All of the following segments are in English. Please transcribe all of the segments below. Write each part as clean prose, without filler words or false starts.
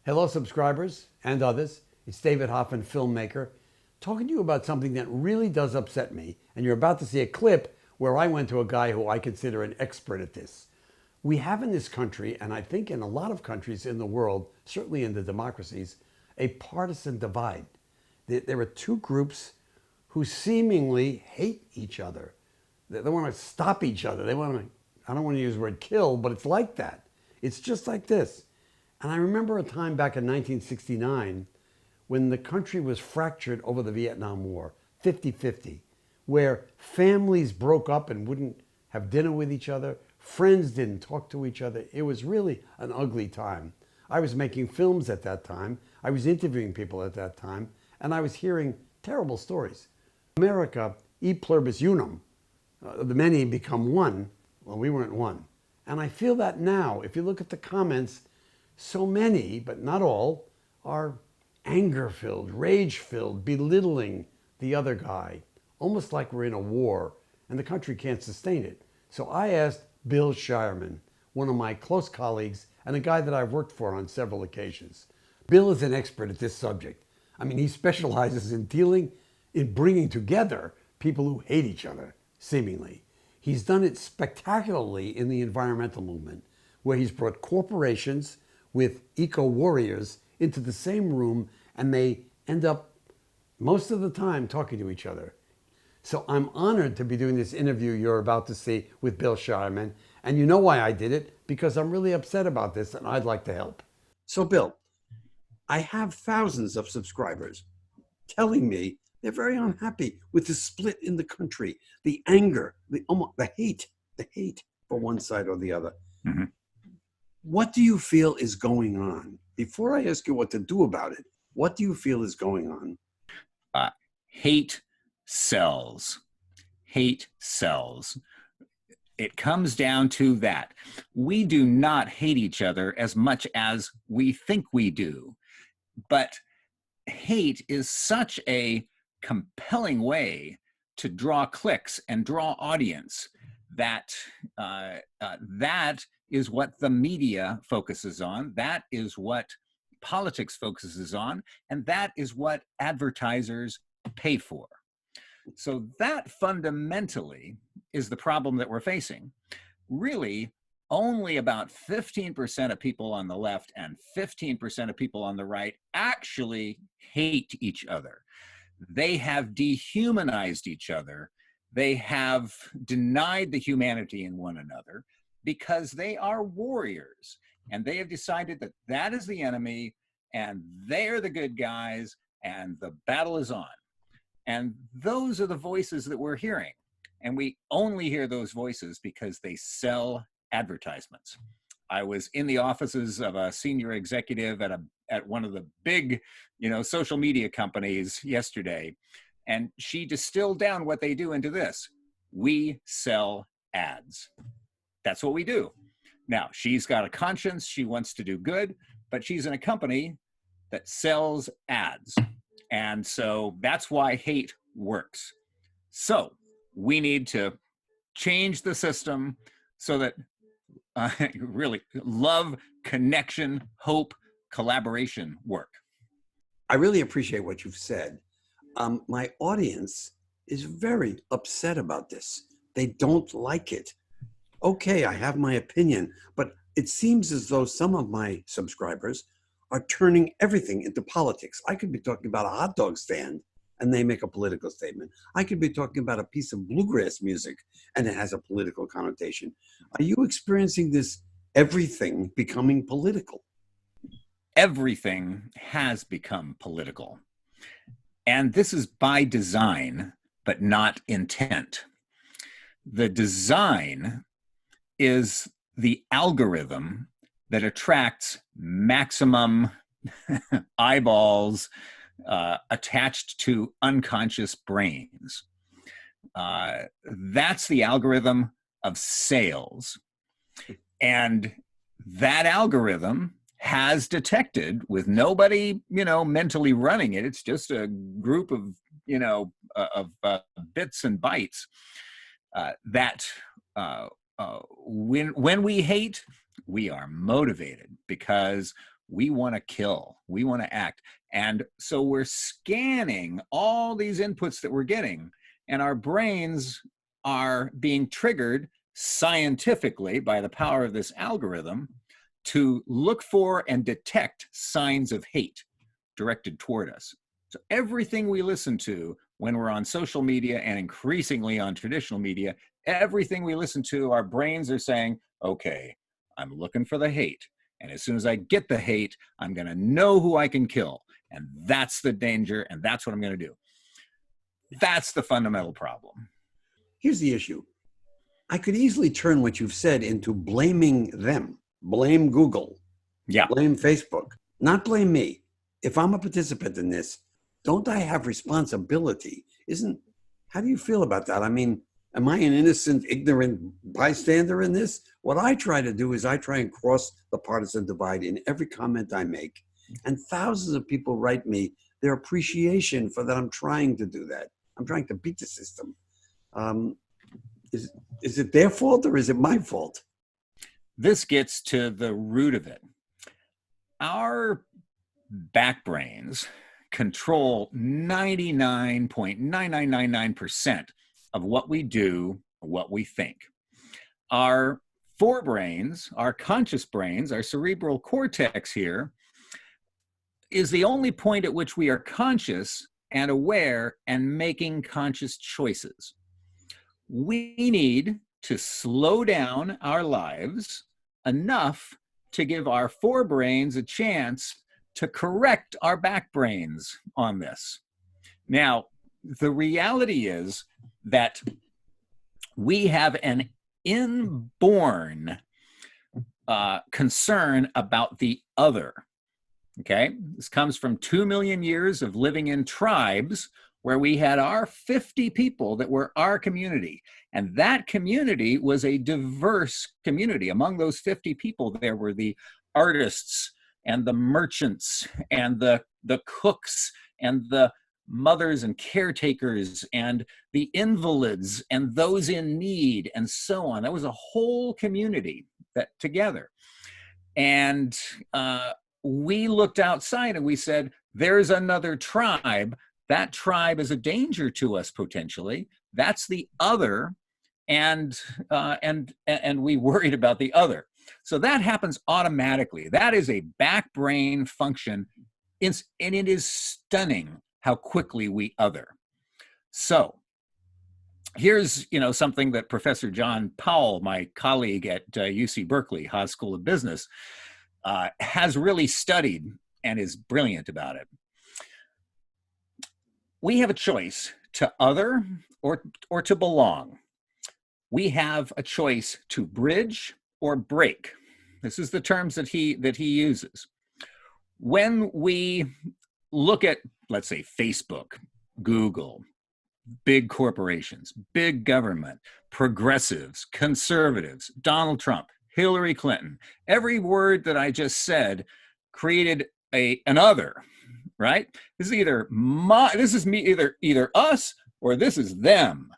Hello, subscribers and others. It's David Hoffman, filmmaker, talking to you about something that really does upset me. And you're about to see a clip where I went to a guy who I consider an expert at this. We have in this country, and I think in a lot of countries in the world, certainly in the democracies, a partisan divide. There are two groups who seemingly hate each other. They want to stop each other. They want to, I don't want to use the word kill, but it's like that. It's just like this. And I remember a time back in 1969 when the country was fractured over the Vietnam War, 50-50, where families broke up and wouldn't have dinner with each other. Friends didn't talk to each other. It was really an ugly time. I was making films at that time. I was interviewing people at that time, and I was hearing terrible stories. America, e pluribus unum, the many become one. Well, we weren't one. And I feel that now. If you look at the comments, so many, but not all, are anger-filled, rage-filled, belittling the other guy, almost like we're in a war and the country can't sustain it. So I asked Bill Shireman, one of my close colleagues and a guy that I've worked for on several occasions. Bill is an expert at this subject. I mean, he specializes in bringing together people who hate each other, seemingly. He's done it spectacularly in the environmental movement, where he's brought corporations with eco-warriors into the same room, and they end up most of the time talking to each other. So I'm honored to be doing this interview you're about to see with Bill Shireman. And you know why I did it? Because I'm really upset about this and I'd like to help. So Bill, I have thousands of subscribers telling me they're very unhappy with the split in the country, the anger, the hate for one side or the other. Mm-hmm. What do you feel is going on? Before I ask you what to do about it, what do you feel is going on? Hate sells. Hate sells. It comes down to that. We do not hate each other as much as we think we do. But hate is such a compelling way to draw clicks and draw audience that that is what the media focuses on. That is what politics focuses on. And that is what advertisers pay for. So that fundamentally is the problem that we're facing. Really, only about 15% of people on the left and 15% of people on the right actually hate each other. They have dehumanized each other. They have denied the humanity in one another because they are warriors. And they have decided that that is the enemy and they're the good guys and the battle is on. And those are the voices that we're hearing. And we only hear those voices because they sell advertisements. I was in the offices of a senior executive at one of the big, social media companies yesterday, and she distilled down what they do into this: we sell ads. That's what we do. Now, she's got a conscience, she wants to do good, but she's in a company that sells ads. And so that's why hate works. So we need to change the system so that really love, connection, hope, collaboration work. I really appreciate what you've said. My audience is very upset about this. They don't like it. Okay, I have my opinion, but it seems as though some of my subscribers are turning everything into politics. I could be talking about a hot dog stand and they make a political statement. I could be talking about a piece of bluegrass music and it has a political connotation. Are you experiencing this, everything becoming political? Everything has become political. And this is by design, but not intent. The design is the algorithm that attracts maximum eyeballs attached to unconscious brains. That's the algorithm of sales. And that algorithm has detected, with nobody, mentally running it, it's just a group of, bits and bytes, that when we hate, we are motivated because We want to kill. We want to act. And so we're scanning all these inputs that we're getting, and our brains are being triggered scientifically by the power of this algorithm to look for and detect signs of hate directed toward us. So everything we listen to when we're on social media and increasingly on traditional media, everything we listen to, our brains are saying, okay, I'm looking for the hate. And as soon as I get the hate, I'm going to know who I can kill. And that's the danger. And that's what I'm going to do. That's the fundamental problem. Here's the issue. I could easily turn what you've said into blaming them. Blame Google. Yeah. Blame Facebook. Not blame me. If I'm a participant in this, don't I have responsibility? How do you feel about that? I mean, am I an innocent, ignorant bystander in this? What I try to do is I try and cross the partisan divide in every comment I make. And thousands of people write me their appreciation for that I'm trying to do that. I'm trying to beat the system. Is it their fault or is it my fault? This gets to the root of it. Our back brains control 99.9999% of what we do, what we think. Our forebrains, our conscious brains, our cerebral cortex here is the only point at which we are conscious and aware and making conscious choices. We need to slow down our lives enough to give our forebrains a chance to correct our back brains on this. Now, the reality is that we have an inborn concern about the other. Okay, this comes from 2 million years of living in tribes where we had our 50 people that were our community. And that community was a diverse community. Among those 50 people, there were the artists and the merchants and the cooks and the mothers and caretakers and the invalids and those in need and so on. That was a whole community that together. And we looked outside and we said, there's another tribe. That tribe is a danger to us potentially. That's the other, and we worried about the other. So that happens automatically. That is a back brain function, and it is stunning how quickly we other. So here's something that Professor John Powell, my colleague at UC Berkeley, Haas School of Business, has really studied and is brilliant about it. We have a choice to other or to belong. We have a choice to bridge or break. This is the terms that he uses. When we look at, let's say, Facebook, Google, big corporations, big government, progressives, conservatives, Donald Trump, Hillary Clinton, every word that I just said created an other. Right? This is either either us or this is them.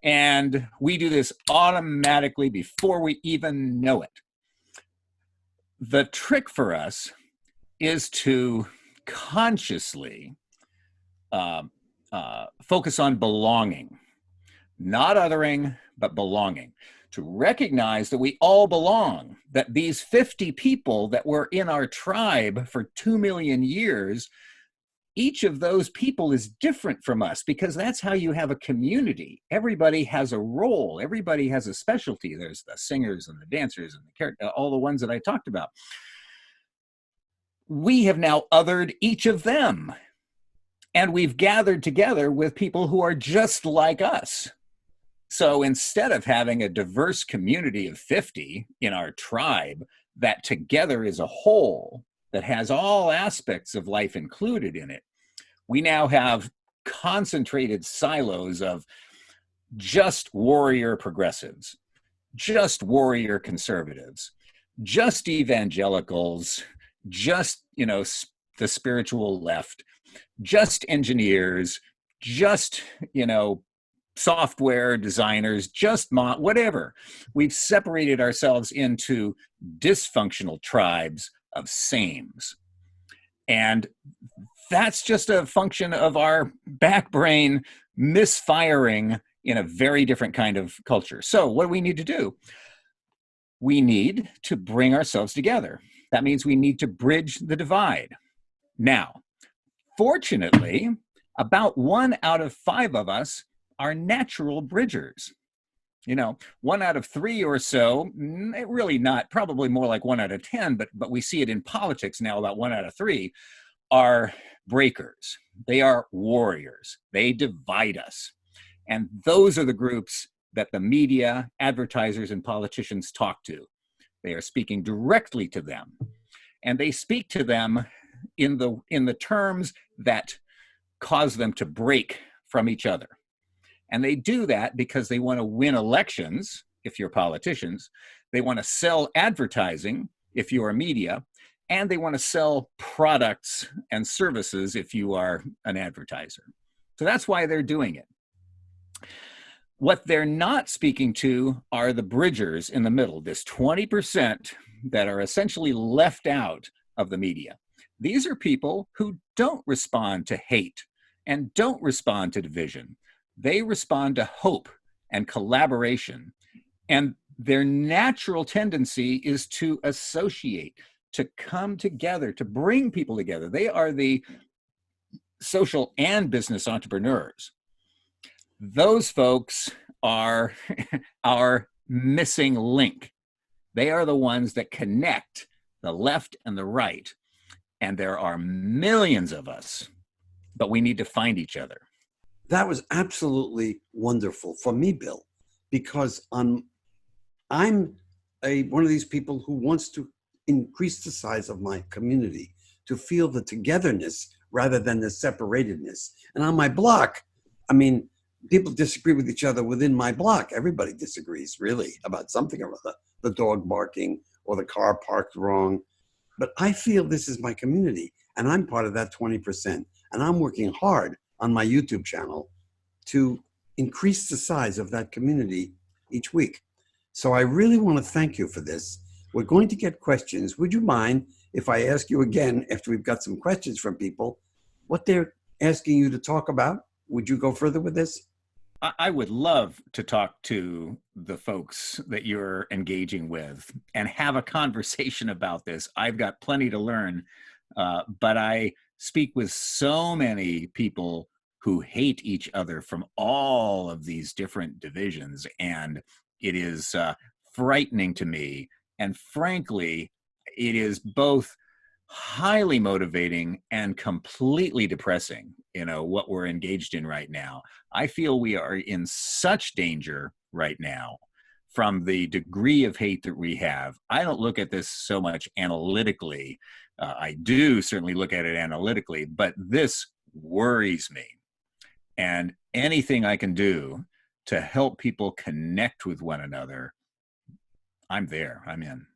And we do this automatically before we even know it. The trick for us is to consciously focus on belonging, not othering, but belonging. To recognize that we all belong, that these 50 people that were in our tribe for 2 million years, each of those people is different from us, because that's how you have a community. Everybody has a role. Everybody has a specialty. There's the singers and the dancers and all the ones that I talked about. We have now othered each of them, and we've gathered together with people who are just like us. So instead of having a diverse community of 50 in our tribe that together is a whole that has all aspects of life included in it, we now have concentrated silos of just warrior progressives, just warrior conservatives, just evangelicals, just, the spiritual left, just engineers, just, software designers, just whatever. We've separated ourselves into dysfunctional tribes of sames. And that's just a function of our back brain misfiring in a very different kind of culture. So what do we need to do? We need to bring ourselves together. That means we need to bridge the divide. Now, fortunately, about 1 out of 5 of us are natural bridgers. 1 out of 3 or so, really not, probably more like 1 out of 10, but we see it in politics now, about 1 out of 3 are breakers. They are warriors. They divide us. And those are the groups that the media, advertisers, and politicians talk to. They are speaking directly to them. And they speak to them in the terms that cause them to break from each other. And they do that because they want to win elections, if you're politicians. They want to sell advertising, if you're media. And they want to sell products and services, if you are an advertiser. So that's why they're doing it. What they're not speaking to are the bridgers in the middle, this 20% that are essentially left out of the media. These are people who don't respond to hate and don't respond to division. They respond to hope and collaboration. And their natural tendency is to associate, to come together, to bring people together. They are the social and business entrepreneurs. Those folks are our missing link. They are the ones that connect the left and the right. And there are millions of us, but we need to find each other. That was absolutely wonderful for me, Bill, because I'm one of these people who wants to increase the size of my community, to feel the togetherness rather than the separatedness. And on my block, I mean, people disagree with each other within my block. Everybody disagrees, really, about something or other, the dog barking or the car parked wrong. But I feel this is my community, and I'm part of that 20%. And I'm working hard on my YouTube channel to increase the size of that community each week. So I really want to thank you for this. We're going to get questions. Would you mind if I ask you again, after we've got some questions from people, what they're asking you to talk about? Would you go further with this? I would love to talk to the folks that you're engaging with and have a conversation about this. I've got plenty to learn, but I speak with so many people who hate each other from all of these different divisions, and it is frightening to me. And frankly, it is both highly motivating and completely depressing, what we're engaged in right now. I feel we are in such danger right now from the degree of hate that we have. I don't look at this so much analytically. I do certainly look at it analytically, but this worries me. And anything I can do to help people connect with one another, I'm there. I'm in.